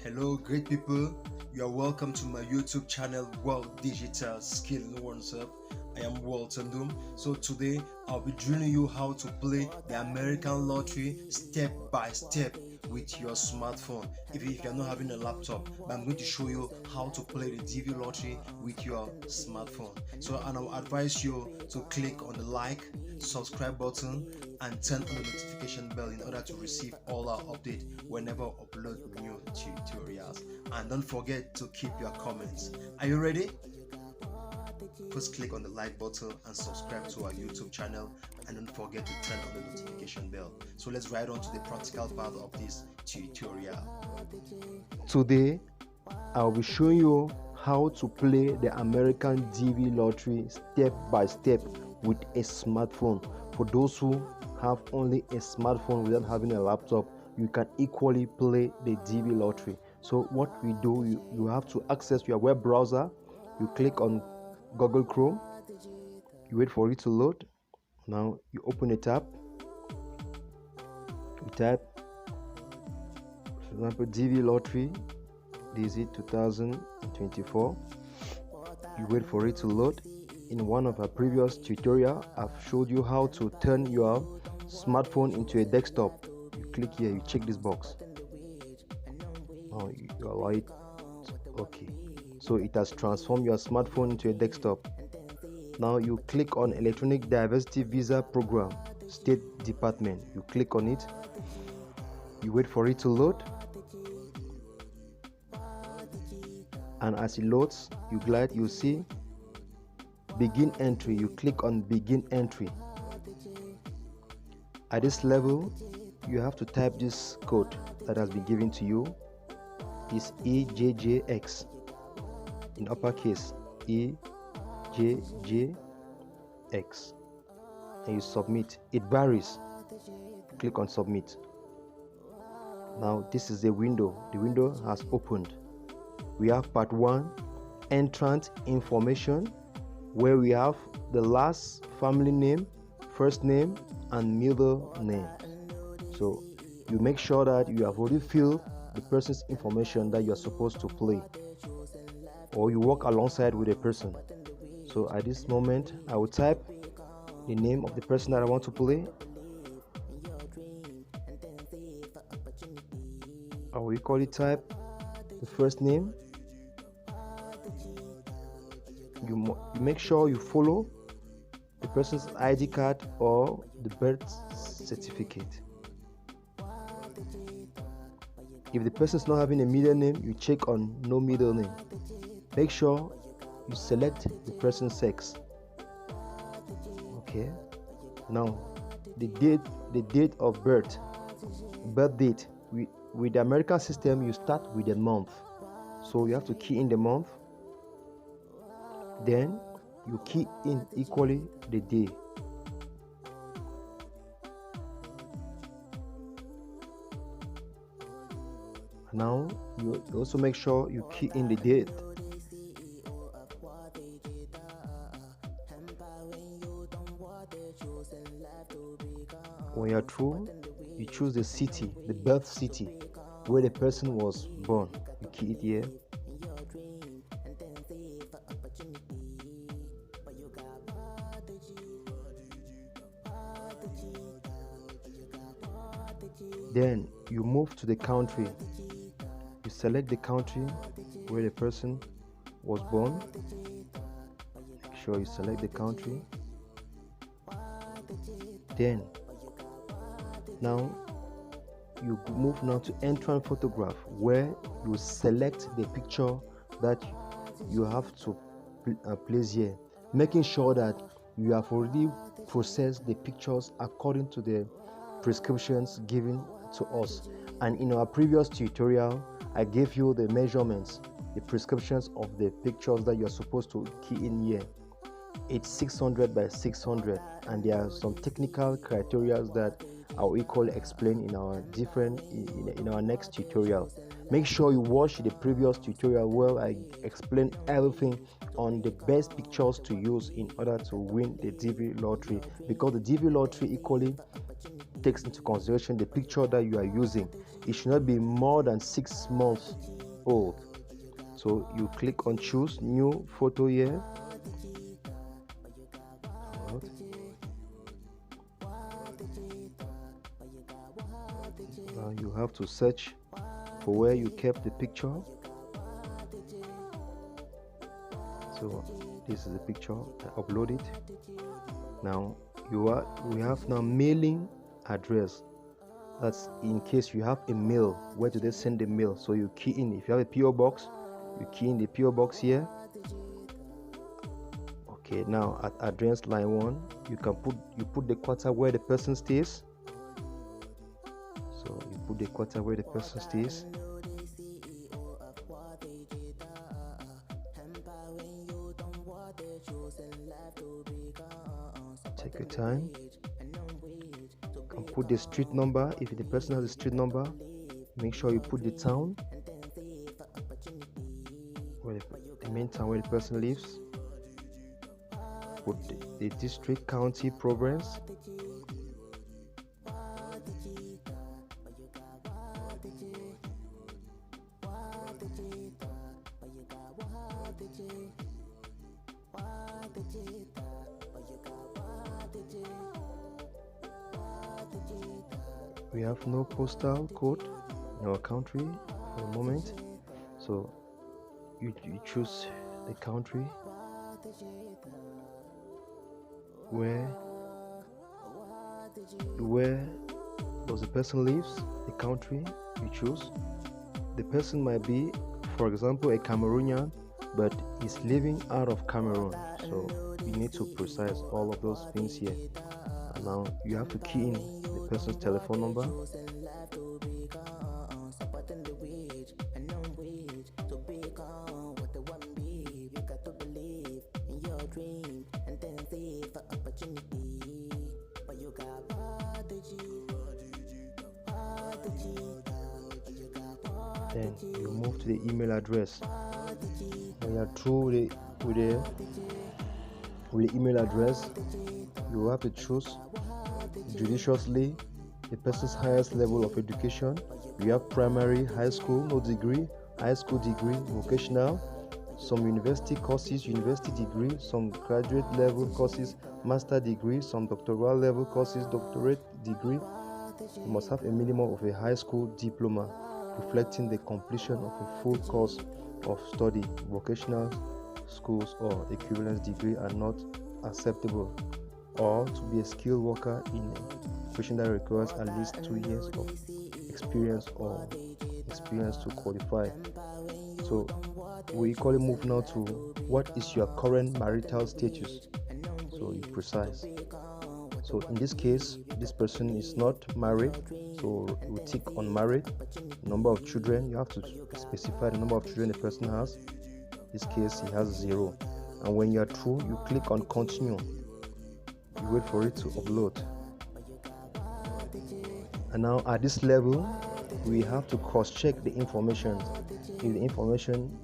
Hello, great people. You are welcome to my YouTube channel, World Digital Skill. No one's up. I am Walton Doom. So today I'll be drilling you how to play the American lottery step by step with your smartphone. If you're not having a laptop, but I'm going to show you how to play the DV lottery with your smartphone. So and I'll advise you to click on the like, subscribe button and turn on the notification bell in order to receive all our updates whenever I upload new tutorials. And don't forget to keep your comments. Are you ready? First click on the like button and subscribe to our YouTube channel, and don't forget to turn on the notification bell. So let's right on to the practical part of this tutorial. Today I'll be showing you how to play the American DV lottery step by step with a smartphone. For those who have only a smartphone without having a laptop, you can equally play the DV lottery. So what we do, you have to access your web browser. You click on Google Chrome, you wait for it to load. Now you open a tab, you type, for example, DV lottery DZ 2024. You wait for it to load. In one of our previous tutorial, I've showed you how to turn your smartphone into a desktop. You click here, you check this box. Now you allow it. Okay, so it has transformed your smartphone into a desktop. Now you click on Electronic Diversity Visa Program, State Department. You click on it. You wait for it to load. And as it loads, you see begin entry. You click on begin entry. At this level, you have to type this code that has been given to you. Is EJJX in uppercase, EJJX, and you submit. It varies. Click on submit. Now this is the window. The window has opened. We have part 1, entrant information, where we have the last family name, first name and middle name. So you make sure that you have already filled the person's information that you are supposed to play, or you work alongside with a person. So at this moment I will type the name of the person that I want to play. I will equally type the first name. You make sure you follow the person's ID card or the birth certificate. If the person is not having a middle name, you check on no middle name. Make sure you select the person's sex. Okay. Now the date of birth date. With the American system, you start with a month, so you have to key in the month. Then you key in equally the day. Now you also make sure you key in the date. When you're through, you choose the city, the birth city where the person was born. You key it here. Then you move to the country. You select the country where the person was born. Make sure you select the country. Then now you move now to entrant photograph, where you select the picture that you have to place here, making sure that you have already processed the pictures according to the prescriptions given to us. And in our previous tutorial, I gave you the measurements, the prescriptions of the pictures that you're supposed to key in here. It's 600 by 600, and there are some technical criteria that I'll equally explain in our in our next tutorial. Make sure you watch the previous tutorial where I explain everything on the best pictures to use in order to win the DV lottery, because the DV lottery equally takes into consideration the picture that you are using. It should not be more than 6 months old. So you click on choose new photo here. Now you have to search for where you kept the picture. So this is the picture. I upload it. Now we have now mailing address. That's in case you have a mail, where do they send the mail? So you key in, if you have a PO box, you key in the PO box here. Okay, now at address line 1, you put the quarter where the person stays. So you put the quarter where the person stays. Take your time. You can put the street number. If the person has a street number, make sure you put the town, where the main town where the person lives. Put the district, county, province. We have no postal code in our country for the moment, so you choose the country where does the person lives, the country you choose. The person might be, for example, a Cameroonian, but is living out of Cameroon, so you need to precise all of those things here. And now you have to key in the person's telephone number. Then you move to the email address. When you are through with the email address, you have to choose judiciously the person's highest level of education. You have primary, high school, no degree, high school degree, vocational, some university courses, university degree, some graduate level courses, master degree, some doctoral level courses, doctorate degree. You must have a minimum of a high school diploma reflecting the completion of a full course of study. Vocational schools or equivalent degree are not acceptable, or to be a skilled worker in a profession that requires at least 2 years of experience or experience to qualify. So we equally move now to what is your current marital status. So you precise. So in this case, this person is not married, so we tick on married. Number of children, you have to specify the number of children the person has. In this case, he has 0. And when you are through, you click on continue. You wait for it to upload. And now at this level, we have to cross-check the information if the information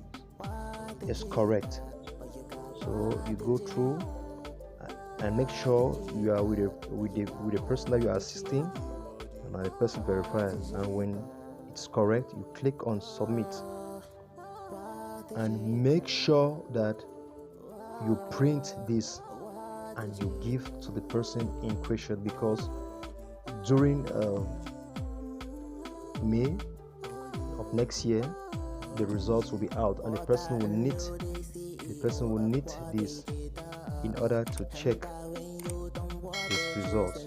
is correct. So you go through and make sure you are with the person that you are assisting, and the person verifies. And when it's correct, you click on submit, and make sure that you print this and you give to the person in question, because during May of next year the results will be out, and the person will need this in order to check his results.